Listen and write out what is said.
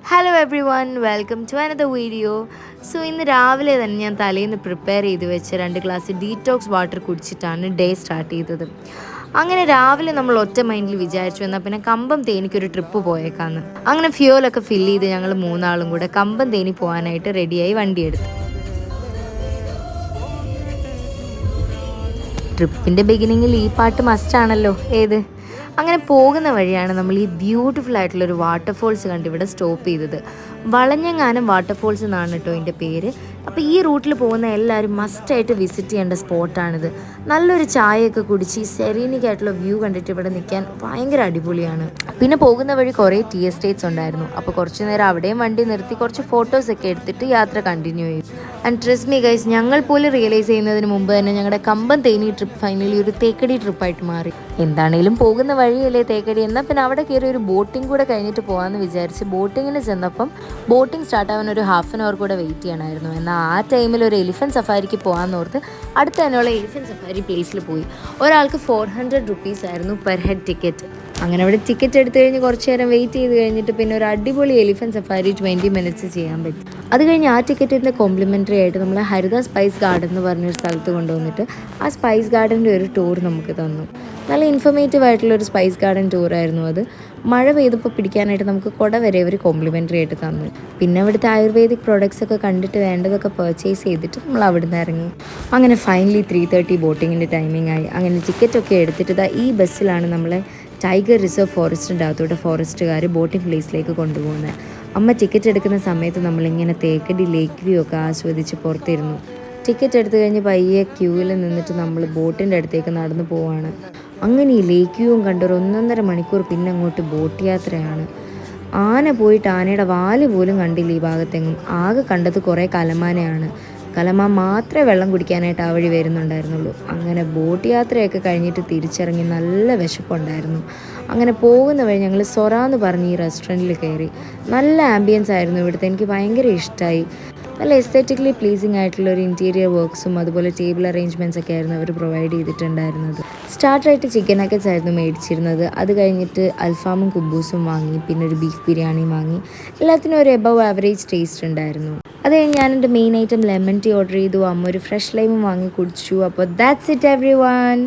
Hello everyone, welcome to another video. So ഇന്ന് രാവിലെ തന്നെ ഞാൻ തലേന്ന് പ്രിപ്പയർ ചെയ്ത് വെച്ച 2 ഗ്ലാസ് ഡീറ്റോക്സ് വാട്ടർ കുടിച്ചിട്ടാണ് ഡേ സ്റ്റാർട്ട് ചെയ്തത്. അങ്ങനെ രാവിലെ നമ്മൾ ഒറ്റ മൈൻഡിൽ വിചാരിച്ചു എന്നാൽ പിന്നെ കമ്പം തേനിക്കൊരു ട്രിപ്പ് പോയേക്കാന്ന്. അങ്ങനെ ഫ്യൂലൊക്കെ ഫില്ല് ചെയ്ത് ഞങ്ങൾ മൂന്നാളും കൂടെ കമ്പം തേനി പോകാനായിട്ട് റെഡിയായി വണ്ടിയെടുത്തു. ട്രിപ്പിൻ്റെ ബിഗിനിങ്ങിൽ ഈ പാട്ട് മസ്റ്റാണല്ലോ. ഏത്? അങ്ങനെ പോകുന്ന വഴിയാണ് നമ്മൾ ഈ ബ്യൂട്ടിഫുൾ ആയിട്ടുള്ളൊരു വാട്ടർഫോൾസ് കണ്ട് ഇവിടെ സ്റ്റോപ്പ് ചെയ്തത്. വളഞ്ഞങ്ങാനം വാട്ടർഫോൾസ് എന്നാണ് കേട്ടോ ഇതിൻ്റെ പേര്. അപ്പോൾ ഈ റൂട്ടിൽ പോകുന്ന എല്ലാവരും മസ്റ്റായിട്ട് വിസിറ്റ് ചെയ്യേണ്ട സ്പോട്ടാണിത്. നല്ലൊരു ചായയൊക്കെ കുടിച്ച് ഈ സെറീനിക് ആയിട്ടുള്ള വ്യൂ കണ്ടിട്ട് ഇവിടെ നിൽക്കാൻ ഭയങ്കര അടിപൊളിയാണ്. പിന്നെ പോകുന്ന വഴി കുറേ ടീ എസ്റ്റേറ്റ്സ് ഉണ്ടായിരുന്നു. അപ്പോൾ കുറച്ച് നേരം അവിടെയും വണ്ടി നിർത്തി കുറച്ച് ഫോട്ടോസൊക്കെ എടുത്തിട്ട് യാത്ര കണ്ടിന്യൂ ചെയ്തു. ആൻഡ് ട്രസ്റ്റ് മീ ഗൈസ്, ഞങ്ങൾ പോലും റിയലൈസ് ചെയ്യുന്നതിന് മുമ്പ് തന്നെ ഞങ്ങളുടെ കമ്പം തേനി ട്രിപ്പ് ഫൈനലി ഒരു തേക്കടി ട്രിപ്പായിട്ട് മാറി. എന്താണേലും പോകുന്ന വഴിയല്ലേ തേക്കടി, എന്നാൽ പിന്നെ അവിടെ കയറി ഒരു ബോട്ടിംഗ് കൂടെ കഴിഞ്ഞിട്ട് പോകാമെന്ന് വിചാരിച്ച് ബോട്ടിങ്ങിന് ചെന്നപ്പം ബോട്ടിംഗ് സ്റ്റാർട്ട് ആവാൻ ഒരു ഹാഫ് ആൻ അവർ കൂടെ വെയിറ്റ് ചെയ്യണമായിരുന്നു. എന്നാൽ ആ ടൈമിൽ ഒരു എലിഫൻറ്റ് സഫാരിക്ക് പോകാമെന്ന് ഓർത്ത് അടുത്ത തന്നെയുള്ള എലിഫൻറ്റ് സഫാരി പ്ലേസിൽ പോയി. ഒരാൾക്ക് 400 റുപ്പീസ് ആയിരുന്നു പെർ ഹെഡ് ടിക്കറ്റ്. അങ്ങനെ അവിടെ ടിക്കറ്റ് എടുത്തു കഴിഞ്ഞ് കുറച്ച് നേരം വെയിറ്റ് ചെയ്ത് കഴിഞ്ഞിട്ട് പിന്നെ ഒരു അടിപൊളി എലിഫൻറ്റ് സഫാരി 20 മിനിറ്റ്സ് ചെയ്യാൻ പറ്റി. അത് കഴിഞ്ഞ് ആ ടിക്കറ്റിൻ്റെ കോംപ്ലിമെൻ്ററി ആയിട്ട് നമ്മൾ ഹരിത സ്പൈസ് ഗാർഡൻ എന്ന് പറഞ്ഞൊരു സ്ഥലത്ത് കൊണ്ടുവന്നിട്ട് ആ സ്പൈസ് ഗാർഡൻ്റെ ഒരു ടൂർ നമുക്ക് തന്നു. നല്ല ഇൻഫോർമേറ്റീവ് ആയിട്ടുള്ളൊരു സ്പൈസ് ഗാർഡൻ ടൂറായിരുന്നു അത്. മഴ പെയ്തപ്പോൾ പിടിക്കാനായിട്ട് നമുക്ക് കുട വരെ അവർ കോംപ്ലിമെൻ്ററി ആയിട്ട് തന്നു. പിന്നെ അവിടുത്തെ ആയുർവേദിക് പ്രോഡക്ട്സ് ഒക്കെ കണ്ടിട്ട് വേണ്ടതൊക്കെ പർച്ചേസ് ചെയ്തിട്ട് നമ്മൾ അവിടെ നിന്ന് ഇറങ്ങി. അങ്ങനെ ഫൈനലി 3:30 ബോട്ടിങ്ങിൻ്റെ ടൈമിംഗ് ആയി. അങ്ങനെ ടിക്കറ്റൊക്കെ എടുത്തിട്ട് ഈ ബസ്സിലാണ് നമ്മളെ ടൈഗർ റിസർവ് ഫോറസ്റ്റിൻ്റെ അകത്തോട്ട് ഫോറസ്റ്റുകാർ ബോട്ടിംഗ് പ്ലേസിലേക്ക് കൊണ്ടുപോകുന്നത്. അമ്മ ടിക്കറ്റ് എടുക്കുന്ന സമയത്ത് നമ്മളിങ്ങനെ തേക്കടി ലേക്ക് വ്യൂ ഒക്കെ ആസ്വദിച്ച് പുറത്തിരുന്നു. ടിക്കറ്റ് എടുത്തു കഴിഞ്ഞ് പയ്യെ ക്യൂവിൽ നിന്നിട്ട് നമ്മൾ ബോട്ടിൻ്റെ അടുത്തേക്ക് നടന്നു പോവാണ്. അങ്ങനെ ഈ ലേക്ക് വ്യൂവും കണ്ടൊരു 1.5 മണിക്കൂർ പിന്നെ അങ്ങോട്ട് ബോട്ട് യാത്രയാണ്. ആന പോയിട്ട് ആനയുടെ വാല് പോലും കണ്ടില്ല ഈ ഭാഗത്തെങ്ങും. ആകെ കണ്ടത് കുറേ കലമാനയാണ്. കലമാൻ മാത്രമേ വെള്ളം കുടിക്കാനായിട്ട് ആ വഴി വരുന്നുണ്ടായിരുന്നുള്ളൂ. അങ്ങനെ ബോട്ട് യാത്രയൊക്കെ കഴിഞ്ഞിട്ട് തിരിച്ചിറങ്ങി നല്ല വിശപ്പുണ്ടായിരുന്നു. അങ്ങനെ പോകുന്ന വഴി ഞങ്ങൾ സൊറ എന്ന് പറഞ്ഞ് ഈ റെസ്റ്റോറൻറ്റിൽ കയറി. നല്ല ആംബിയൻസ് ആയിരുന്നു ഇവിടുത്തെ. എനിക്ക് ഭയങ്കര ഇഷ്ടമായി. നല്ല എസ്തെറ്റിക്കലി പ്ലീസിങ് ആയിട്ടുള്ള ഒരു ഇൻറ്റീരിയർ വർക്ക്സും അതുപോലെ ടേബിൾ അറേഞ്ച്മെൻറ്റ്സ് ഒക്കെ ആയിരുന്നു അവർ പ്രൊവൈഡ് ചെയ്തിട്ടുണ്ടായിരുന്നത്. സ്റ്റാർട്ടറായിട്ട് ചിക്കൻ നഗറ്റ്സ് ആയിരുന്നു മേടിച്ചിരുന്നത്. അത് കഴിഞ്ഞിട്ട് അൽഫാമും കുബൂസും വാങ്ങി. പിന്നെ ഒരു ബീഫ് ബിരിയാണിയും വാങ്ങി. എല്ലാത്തിനും ഒരു എബവ് ആവറേജ് ടേസ്റ്റ് ഉണ്ടായിരുന്നു. അത് കഴിഞ്ഞ് ഞാൻ എൻ്റെ main item lemon tea order ചെയ്തു. അമ്മ ഒരു ഫ്രഷ് ലൈമും വാങ്ങി കുടിച്ചു. അപ്പോൾ ദാറ്റ്സ് ഇറ്റ് എവ്രി വൺ.